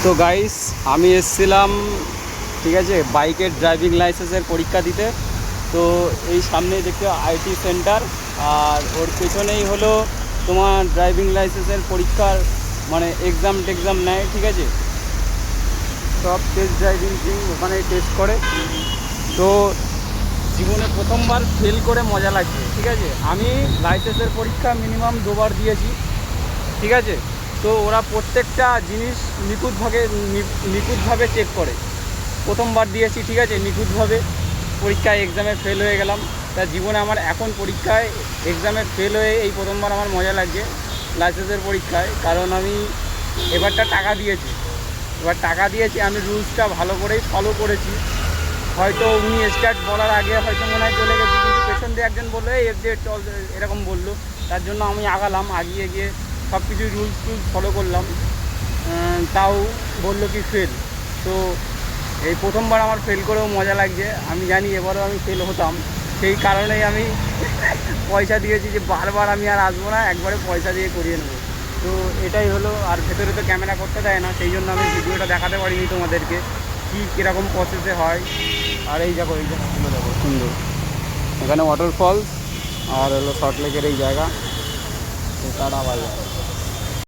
তো গাইস আমি এসেছিলাম, ঠিক আছে, বাইকের ড্রাইভিং লাইসেন্সের পরীক্ষা দিতে। তো এই সামনে দেখতে আইটি সেন্টার, আর ওর পেছনেই হলো তোমার ড্রাইভিং লাইসেন্সের পরীক্ষার মানে এক্সাম নেয়, ঠিক আছে। সব টেস্ট ড্রাইভিং ওখানে টেস্ট করে। তো জীবনে প্রথমবার ফেল করে মজা লাগছে, ঠিক আছে। আমি লাইসেন্সের পরীক্ষা মিনিমাম 2বার দিয়েছি, ঠিক আছে। তো ওরা প্রত্যেকটা জিনিস নিখুঁতভাবে চেক করে। প্রথমবার দিয়েছি, ঠিক আছে, নিখুঁতভাবে পরীক্ষায় এক্সামে ফেল হয়ে গেলাম। তা জীবনে আমার এখন পরীক্ষায় এক্সামে ফেল হয়ে এই প্রথমবার আমার মজা লাগছে লাইসেন্সের পরীক্ষায়। কারণ আমি এবার টাকা দিয়েছি, আমি রুলসটা ভালো করেই ফলো করেছি। হয়তো উনি স্টার্ট বলার আগে হয়তো মনে হয় চলে গেছি, কিন্তু পেছন দিয়ে একজন বললো এই যে চল, এরকম বললো। তার জন্য আমি আগিয়ে গিয়ে সব কিছু রুলস ফলো করলাম। তাও বললো কি ফেল। তো এই প্রথমবার আমার ফেল করেও মজা লাগছে। আমি জানি এবারও আমি ফেল হতাম, সেই কারণেই আমি পয়সা দিয়েছি যে বারবার আমি আর আসবো না, একবারে পয়সা দিয়ে করিয়ে নেবো। তো এটাই হলো। আর ভেতরে তো ক্যামেরা করতে দেয় না, সেই জন্য আমি ভিডিওটা দেখাতে পারিনি তোমাদেরকে কীরকম প্রসেসে হয়। আর এই দেখো সুন্দর, এখানে ওয়াটারফলস আর হলো সল্টলেকের এই জায়গা, টাটা বাই।